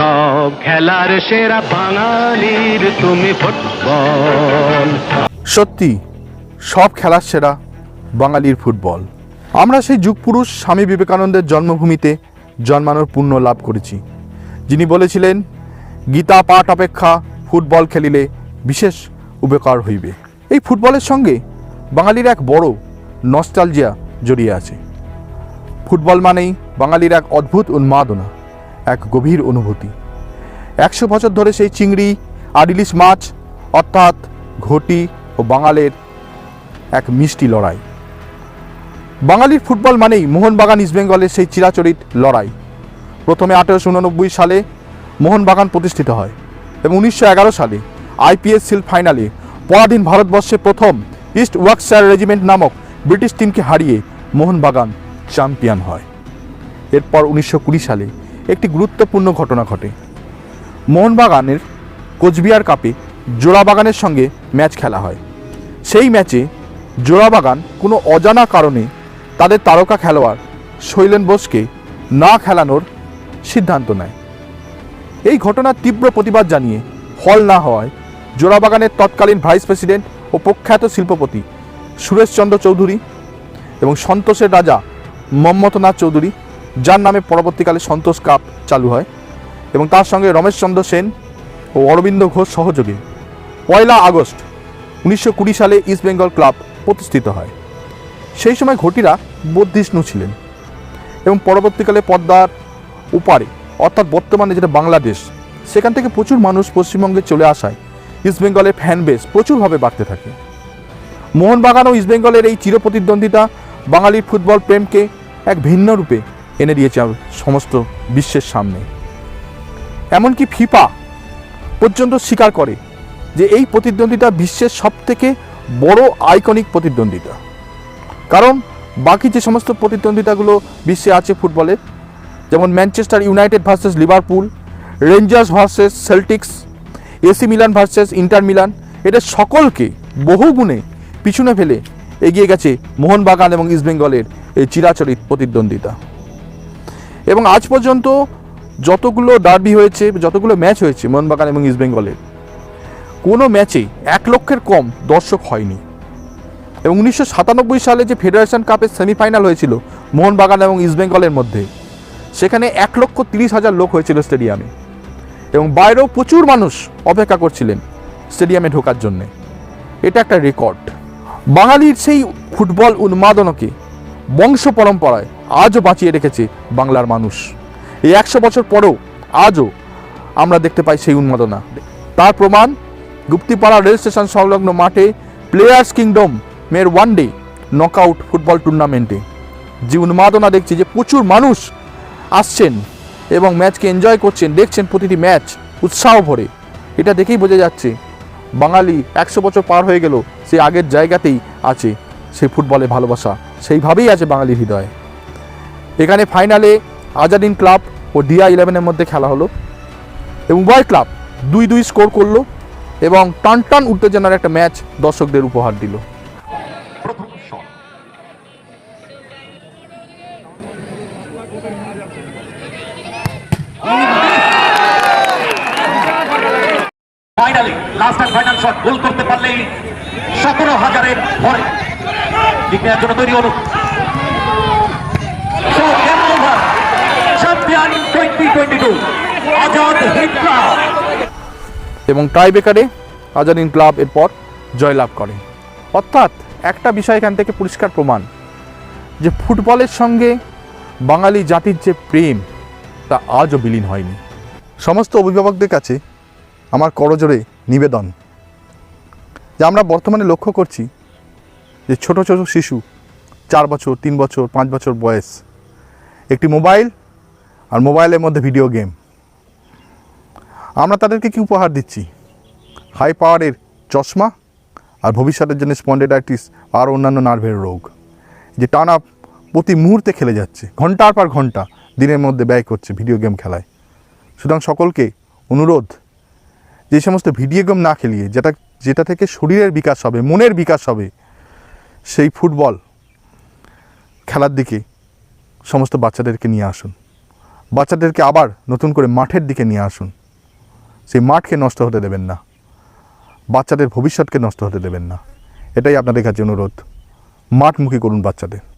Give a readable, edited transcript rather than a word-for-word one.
সব খেলার সেরা বাঙালির তুমি ফুটবল। সত্যি সব খেলার সেরা বাঙালির ফুটবল। আমরা সেই যুগপুরুষ স্বামী বিবেকানন্দের জন্মভূমিতে জন্মানোর পুণ্য লাভ করেছি, যিনি বলেছিলেন গীতা পাঠ অপেক্ষা ফুটবল খেলিলে বিশেষ উপকার হইবে। এই ফুটবলের সঙ্গে বাঙালির এক বড় নস্টালজিয়া জড়িয়ে আছে। ফুটবল মানেই বাঙালির এক অদ্ভুত উন্মাদনা, এক গভীর অনুভূতি। 100 বছর ধরে সেই চিংড়ি আর ইলিশ মাছ অর্থাৎ ঘটি ও বাঙালের এক মিষ্টি লড়াই। বাঙালির ফুটবল মানেই মোহনবাগান ইস্টবেঙ্গলের সেই চিরাচরিত লড়াই। প্রথমে 1889 সালে মোহনবাগান প্রতিষ্ঠিত হয় এবং 1911 সালে আইপিএস শিল্ড ফাইনালে পরাধীন ভারতবর্ষে প্রথম ইস্ট ওয়ার্কশায়ার রেজিমেন্ট নামক ব্রিটিশ টিমকে হারিয়ে মোহনবাগান চ্যাম্পিয়ন হয়। এরপর 1920 সালে একটি গুরুত্বপূর্ণ ঘটনা ঘটে। মোহনবাগানের কোচবিহার কাপে জোড়াবাগানের সঙ্গে ম্যাচ খেলা হয়। সেই ম্যাচে জোড়াবাগান কোনো অজানা কারণে তাদের তারকা খেলোয়াড় শৈলেন বোসকে না খেলানোর সিদ্ধান্ত নেয়। এই ঘটনার তীব্র প্রতিবাদ জানিয়ে ফল না হওয়ায় জোড়াবাগানের তৎকালীন ভাইস প্রেসিডেন্ট ও প্রখ্যাত শিল্পপতি সুরেশচন্দ্র চৌধুরী এবং সন্তোষের রাজা মম্মথনাথ চৌধুরী, যার নামে পরবর্তীকালে সন্তোষ কাপ চালু হয়, এবং তার সঙ্গে রমেশচন্দ্র সেন ও অরবিন্দ ঘোষ সহযোগে 1 আগস্ট 1920 সালে ইস্টবেঙ্গল ক্লাব প্রতিষ্ঠিত হয়। সেই সময় ঘটিরা বৌদ্ধিষ্ণু ছিলেন এবং পরবর্তীকালে পদ্মার ওপারে অর্থাৎ বর্তমানে যেটা বাংলাদেশ, সেখান থেকে প্রচুর মানুষ পশ্চিমবঙ্গে চলে আসায় ইস্টবেঙ্গলের ফ্যান বেস প্রচুরভাবে বাড়তে থাকে। মোহনবাগান ও ইস্টবেঙ্গলের এই চিরপ্রতিদ্বন্দ্বিতা বাঙালির ফুটবল প্রেমকে এক ভিন্ন রূপে এনে দিয়েছে সমস্ত বিশ্বের সামনে। এমনকি ফিফা পর্যন্ত স্বীকার করে যে এই প্রতিদ্বন্দ্বিতা বিশ্বের সবথেকে বড় আইকনিক প্রতিদ্বন্দ্বিতা। কারণ বাকি যে সমস্ত প্রতিদ্বন্দ্বিতাগুলো বিশ্বে আছে ফুটবলে, যেমন Manchester United versus Liverpool, Rangers versus Celtics, AC Milan versus Inter Milan, এদের সকলকে বহু গুণে পিছনে ফেলে এগিয়ে গেছে মোহনবাগান এবং ইস্টবেঙ্গলের এই চিরাচরিত প্রতিদ্বন্দ্বিতা। এবং আজ পর্যন্ত যতগুলো ডার্বি হয়েছে, যতগুলো ম্যাচ হয়েছে মোহনবাগান এবং ইস্টবেঙ্গলের, কোনো ম্যাচে 1 লক্ষের কম দর্শক হয়নি। এবং 1997 সালে যে ফেডারেশন কাপের সেমিফাইনাল হয়েছিল মোহনবাগান এবং ইস্টবেঙ্গলের মধ্যে, সেখানে 1,30,000 লোক হয়েছিল স্টেডিয়ামে, এবং বাইরেও প্রচুর মানুষ অপেক্ষা করছিলেন স্টেডিয়ামে ঢোকার জন্যে। এটা একটা রেকর্ড। বাঙালির সেই ফুটবল উন্মাদনাকে বংশ পরম্পরায় আজও বাঁচিয়ে রেখেছে বাংলার মানুষ। এই 100 বছর পরেও আজও আমরা দেখতে পাই সেই উন্মাদনা। তার প্রমাণ গুপ্তিপাড়া রেল স্টেশন সংলগ্ন মাঠে প্লেয়ার্স কিংডম মের ওয়ানডে নকআউট ফুটবল টুর্নামেন্টে যে উন্মাদনা দেখছি, যে প্রচুর মানুষ আসছেন এবং ম্যাচকে এনজয় করছেন, দেখছেন প্রতিটি ম্যাচ উৎসাহ ভরে, এটা দেখেই বোঝা যাচ্ছে বাঙালি 100 বছর পার হয়ে গেল সেই আগের জায়গাতেই আছে, সেই ফুটবলে ভালোবাসা সেইভাবেই আছে বাঙালির হৃদয়ে। এখানে ফাইনালে আজাদিন ক্লাব ও DI11-এর মধ্যে খেলা হলো এবং উভয় ক্লাব 2-2 স্কোর করলো এবং টান উত্তেজনার একটা ম্যাচ দর্শকদের উপহার দিল। Finally last and final shot goal করতে পারলেই 17,000-এর পরে জিতবার জন্য তৈরি হলো চ্যাম্পিয়ন 2022 আজাদ হিন্দ ক্লাব। এবং টাইব্রেকারে আজাদিন ক্লাব এরপর জয়লাভ করে। অর্থাৎ একটা বিষয় এখান থেকে পরিষ্কার প্রমাণ যে ফুটবলের সঙ্গে বাঙালি জাতির যে প্রেম তা আজও বিলীন হয়নি। সমস্ত অভিভাবকদের কাছে আমার করজোড়ে নিবেদন যে আমরা বর্তমানে লক্ষ্য করছি যে ছোট ছোট শিশু 4 বছর, 3 বছর, 5 বছর বয়স, একটি মোবাইল আর মোবাইলের মধ্যে ভিডিও গেম। আমরা তাদেরকে কি উপহার দিচ্ছি? হাই পাওয়ারের চশমা আর ভবিষ্যতের জন্য স্পন্ডিলাইটিস আর অন্যান্য নার্ভের রোগ, যে টানা প্রতি মুহূর্তে খেলে যাচ্ছে, ঘন্টার পর ঘন্টা দিনের মধ্যে ব্যয় করছে ভিডিও গেম খেলায়। সুতরাং সকলকে অনুরোধ, যে সমস্ত ভিডিও গেম না খেলিয়ে যেটা থেকে শরীরের বিকাশ হবে, মনের বিকাশ হবে, সেই ফুটবল খেলার দিকে সমস্ত বাচ্চাদেরকে নিয়ে আসুন। বাচ্চাদেরকে আবার নতুন করে মাঠের দিকে নিয়ে আসুন। সেই মাঠকে নষ্ট হতে দেবেন না, বাচ্চাদের ভবিষ্যৎকে নষ্ট হতে দেবেন না। এটাই আপনাদের কাছে অনুরোধ। মাঠমুখী করুন বাচ্চাদের।